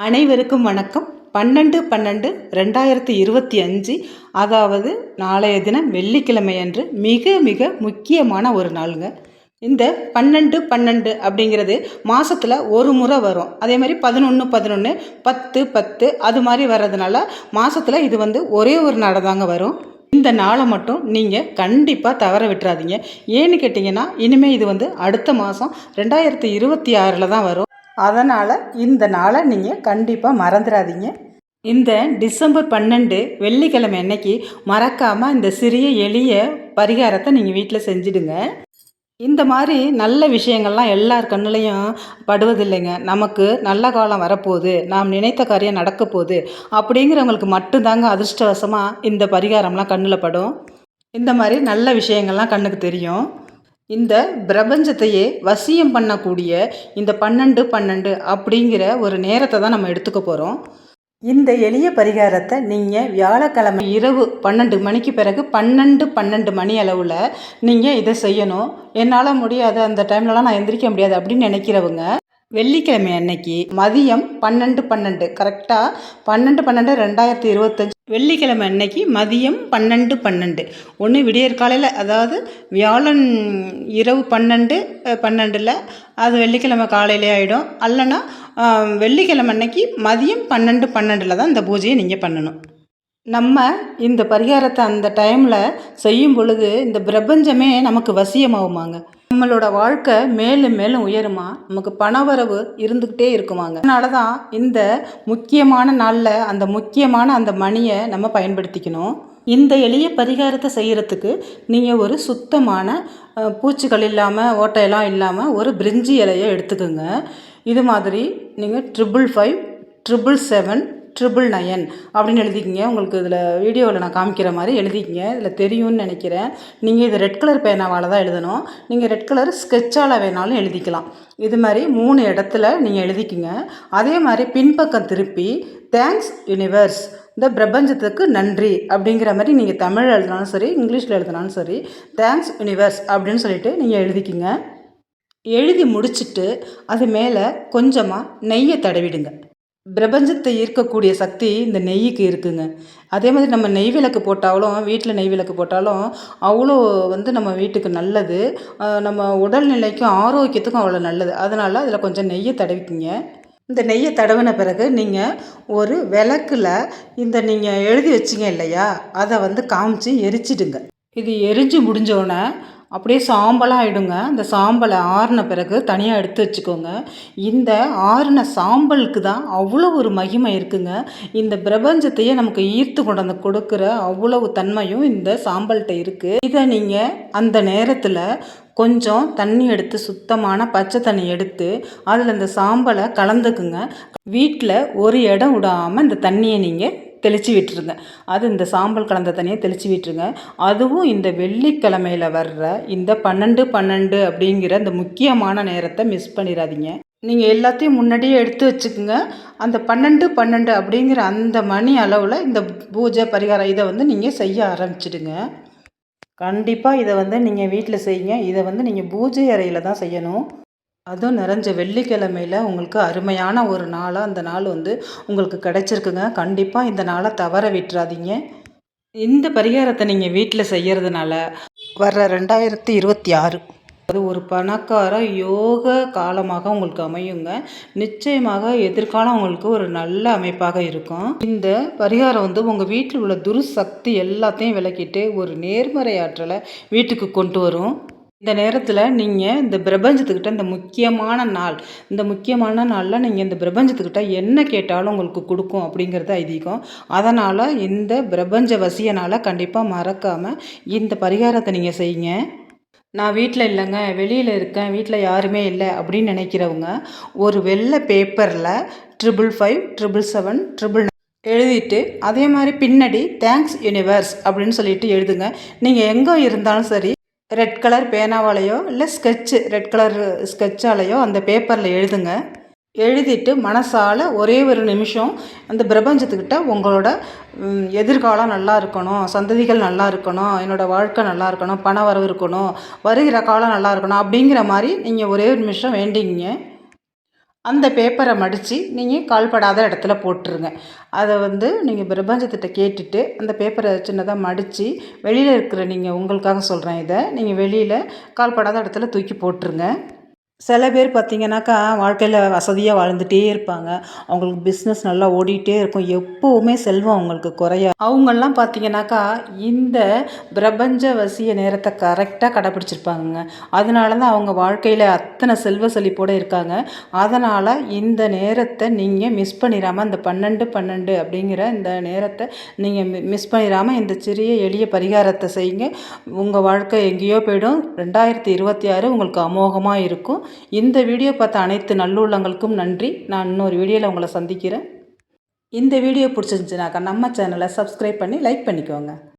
அனைவருக்கும் வணக்கம். 12/12/2025, அதாவது நாளைய தினம் வெள்ளிக்கிழமை அன்று மிக மிக முக்கியமான ஒரு நாளுங்க. இந்த 12/12 அப்படிங்கிறது மாதத்தில் ஒரு முறை வரும். அதே மாதிரி 11/11, 10/10 அது மாதிரி வர்றதுனால மாதத்தில் இது ஒரே ஒரு நாள் தாங்க வரும். இந்த நாளை மட்டும் நீங்கள் கண்டிப்பாக தவற விட்டுறாதீங்க. ஏன்னு கேட்டிங்கன்னா, இனிமேல் இது அடுத்த மாதம் 2026 தான் வரும். அதனால் இந்த நாளை நீங்கள் கண்டிப்பாக மறந்துடாதீங்க. இந்த டிசம்பர் 12 வெள்ளிக்கிழமை அன்னைக்கு மறக்காமல் இந்த சிறிய எளிய பரிகாரத்தை நீங்கள் வீட்டில் செஞ்சிடுங்க. இந்த மாதிரி நல்ல விஷயங்கள்லாம் எல்லார் கண்ணுலையும் படுவதில்லைங்க. நமக்கு நல்ல காலம் வரப்போகுது, நாம் நினைத்த காரியம் நடக்க போகுது அப்படிங்கிறவங்களுக்கு மட்டும்தாங்க அதிர்ஷ்டவசமாக இந்த பரிகாரம்லாம் கண்ணில் படும். இந்த மாதிரி நல்ல விஷயங்கள்லாம் கண்ணுக்கு தெரியும். இந்த பிரபஞ்சத்தையே வசியம் பண்ணக்கூடிய இந்த 12/12 அப்படிங்கிற ஒரு நேரத்தை தான் நம்ம எடுத்துக்க போகிறோம். இந்த எளிய பரிகாரத்தை நீங்கள் வியாழக்கிழமை இரவு 12 மணிக்கு பிறகு 12 மணி அளவில் நீங்கள் இதை செய்யணும். என்னால் முடியாது, அந்த டைம்லலாம் நான் எந்திரிக்க முடியாது அப்படின்னு நினைக்கிறவங்க வெள்ளிக்கிழமை அன்னைக்கு மதியம் 12:12 கரெக்டாக 12/12/2025 வெள்ளிக்கிழமை அன்னைக்கு மதியம் 12:12 ஒன்று விடியற்காலையில், அதாவது வியாழன் இரவு 12:12 அது வெள்ளிக்கிழமை காலையிலே ஆகிடும். அல்லனா வெள்ளிக்கிழமை அன்னைக்கு மதியம் 12:12 தான் இந்த பூஜையை நீங்கள் பண்ணணும். நம்ம இந்த பரிகாரத்தை அந்த டைமில் செய்யும் பொழுது இந்த பிரபஞ்சமே நமக்கு வசியமாகுமாங்க. நம்மளோட வாழ்க்கை மேலும் மேலும் உயருமா, நமக்கு பணவரவு இருந்துக்கிட்டே இருக்குமாங்க. அதனால தான் இந்த முக்கியமான நாளில் அந்த முக்கியமான அந்த மணியை நம்ம பயன்படுத்திக்கணும். இந்த எளிய பரிகாரத்தை செய்கிறதுக்கு நீங்கள் ஒரு சுத்தமான பூச்சிகள் இல்லாமல் ஓட்டையெல்லாம் இல்லாமல் ஒரு பிரிஞ்சி இலையை எடுத்துக்கோங்க. இது மாதிரி நீங்கள் 555 777 999 அப்படின்னு எழுதிக்கிங்க. உங்களுக்கு இதில் வீடியோவில் நான் காமிக்கிற மாதிரி எழுதிக்கிங்க. இதில் தெரியும்னு நினைக்கிறேன். நீங்கள் இது ரெட் கலர் பேனாவால் தான் எழுதணும். நீங்கள் ரெட் கலர் ஸ்கெட்சால் வேணாலும் எழுதிக்கலாம். இது மாதிரி 3 இடத்துல நீங்கள் எழுதிக்கிங்க. அதே மாதிரி பின்பக்கம் திருப்பி தேங்க்ஸ் யூனிவர்ஸ், இந்த பிரபஞ்சத்துக்கு நன்றி அப்படிங்கிற மாதிரி நீங்கள் தமிழ் எழுதினாலும் சரி, இங்கிலீஷில் எழுதினாலும் சரி, தேங்க்ஸ் யூனிவர்ஸ் அப்படின்னு சொல்லிட்டு நீங்கள் எழுதிக்கிங்க. எழுதி முடிச்சுட்டு அது மேலே கொஞ்சமாக நெய்யை தடவிடுங்க. பிரபஞ்சத்தை ஈர்க்கக்கூடிய சக்தி இந்த நெய்யுக்கு இருக்குங்க. அதே மாதிரி நம்ம நெய் விளக்கு போட்டாலும், வீட்டில் நெய் விளக்கு போட்டாலும் அவ்வளோ நம்ம வீட்டுக்கு நல்லது, நம்ம உடல்நிலைக்கும் ஆரோக்கியத்துக்கும் அவ்வளோ நல்லது. அதனால் அதில் கொஞ்சம் நெய்யை தடவிக்கிங்க. இந்த நெய்யை தடவின பிறகு நீங்கள் ஒரு விளக்கில் இந்த நீங்கள் எழுதி வச்சிங்க இல்லையா, அதை காமிச்சு எரிச்சிடுங்க. இது எரிஞ்சு முடிஞ்சோடனே அப்படியே சாம்பலாக ஆகிடுங்க. அந்த சாம்பலை ஆறின பிறகு தனியாக எடுத்து வச்சுக்கோங்க. இந்த ஆறின சாம்பலுக்கு தான் அவ்வளோ ஒரு மகிமை இருக்குங்க. இந்த பிரபஞ்சத்தையே நமக்கு ஈர்த்து கொண்டு கொடுக்குற அவ்வளவு தன்மையும் இந்த சாம்பல்கிட்ட இருக்குது. இதை நீங்கள் அந்த நேரத்தில் கொஞ்சம் தண்ணி எடுத்து, சுத்தமான பச்சை தண்ணி எடுத்து அதில் இந்த சாம்பலை கலந்துக்குங்க. வீட்டில் ஒரு இடம் விடாமல் இந்த தண்ணியை நீங்கள் தெளித்து விட்டுருங்க. அது இந்த சாம்பல் கலந்த தண்ணியை தெளித்து விட்டுருங்க. அதுவும் இந்த வெள்ளிக்கிழமையில் வர்ற இந்த 12:12 அப்படிங்கிற இந்த முக்கியமான நேரத்தை மிஸ் பண்ணிடாதீங்க. நீங்கள் எல்லாத்தையும் முன்னாடியே எடுத்து வச்சுக்கோங்க. அந்த 12:12 அப்படிங்கிற அந்த மணி அளவில் இந்த பூஜை பரிகாரம் இதை நீங்கள் செய்ய ஆரம்பிச்சிடுங்க. கண்டிப்பாக இதை நீங்கள் வீட்டில் செய்யுங்க. இதை நீங்கள் பூஜை அறையில் தான் செய்யணும். அதுவும் நிறைஞ்ச வெள்ளிக்கிழமையில் உங்களுக்கு அருமையான ஒரு நாளாக அந்த நாள் உங்களுக்கு கிடைச்சிருக்குங்க. கண்டிப்பாக இந்த நாளை தவற விட்டுறாதீங்க. இந்த பரிகாரத்தை நீங்கள் வீட்டில் செய்கிறதுனால வர்ற 2026 அது ஒரு பணக்கார யோக காலமாக உங்களுக்கு அமையுங்க. நிச்சயமாக எதிர்காலம் உங்களுக்கு ஒரு நல்ல அமைப்பாக இருக்கும். இந்த பரிகாரம் உங்கள் வீட்டில் உள்ள துர்சக்தி எல்லாத்தையும் விலக்கிட்டு ஒரு நேர்மறை ஆற்றலை வீட்டுக்கு கொண்டு வரும். இந்த நேரத்தில் நீங்கள் இந்த பிரபஞ்சத்துக்கிட்ட இந்த முக்கியமான நாளில் நீங்கள் இந்த பிரபஞ்சத்துக்கிட்ட என்ன கேட்டாலும் உங்களுக்கு கொடுக்கும் அப்படிங்கிறது ஐதீகம். அதனால் இந்த பிரபஞ்ச வசியனால் கண்டிப்பாக மறக்காமல் இந்த பரிகாரத்தை நீங்கள் செய்யுங்க. நான் வீட்டில் இல்லைங்க, வெளியில் இருக்கேன், வீட்டில் யாருமே இல்லை அப்படின்னு நினைக்கிறவங்க ஒரு வெள்ளை பேப்பரில் 555 777 999 எழுதிட்டு அதே மாதிரி பின்னாடி தேங்க்ஸ் யூனிவர்ஸ் அப்படின்னு சொல்லிட்டு எழுதுங்க. நீங்கள் எங்கே இருந்தாலும் சரி, ரெட் கலர் பேனாவாலேயோ இல்லை ரெட் கலர் ஸ்கெட்சாலேயோ அந்த பேப்பரில் எழுதுங்க. எழுதிட்டு மனசால் ஒரே ஒரு நிமிஷம் அந்த பிரபஞ்சத்துக்கிட்ட உங்களோட எதிர்காலம் நல்லா இருக்கணும், சந்ததிகள் நல்லா இருக்கணும், என்னோடய வாழ்க்கை நல்லா இருக்கணும், பண வரவு இருக்கணும், வருகிற காலம் நல்லா இருக்கணும் அப்படிங்கிற மாதிரி நீங்கள் ஒரே ஒரு நிமிஷம் வேண்டிங்க. அந்த பேப்பரை மடித்து நீங்கள் கால்படாத இடத்துல போட்டுருங்க. அதை நீங்கள் பிரபஞ்சத்திட்ட கேட்டுட்டு அந்த பேப்பரை சின்னதாக மடித்து வெளியில் இருக்கிற உங்களுக்காக சொல்கிறேன் இதை, நீங்கள் வெளியில் கால்படாத இடத்துல தூக்கி போட்டுருங்க. சில பேர் பார்த்தீங்கன்னாக்கா, வாழ்க்கையில் வசதியாக வாழ்ந்துகிட்டே இருப்பாங்க. அவங்களுக்கு பிஸ்னஸ் நல்லா ஓடிட்டே இருக்கும். எப்போவுமே செல்வம் அவங்களுக்கு குறையாது. அவங்கெல்லாம் பார்த்தீங்கன்னாக்கா, இந்த பிரபஞ்ச வசிய நேரத்தை கரெக்டாக கடைப்பிடிச்சிருப்பாங்கங்க. அதனால தான் அவங்க வாழ்க்கையில் அத்தனை செல்வ செழிப்போடு இருக்காங்க. அதனால் இந்த நேரத்தை நீங்கள் மிஸ் பண்ணிடாமல், இந்த 12 அப்படிங்கிற இந்த நேரத்தை நீங்கள் மிஸ் பண்ணிடாமல் இந்த சிறிய எளிய பரிகாரத்தை செய்யுங்க. உங்கள் வாழ்க்கை எங்கேயோ போயிடும். 2026 உங்களுக்கு அமோகமாக இருக்கும். இந்த வீடியோ பார்த்த அனைத்து நல்லுள்ளங்களுக்கும் நன்றி. நான் இன்னொரு வீடியோவில் உங்களை சந்திக்கிறேன். இந்த வீடியோ பிடிச்சிருந்துச்சுனாக்கா நம்ம சேனலை சப்ஸ்கிரைப் பண்ணி லைக் பண்ணிக்கோங்க.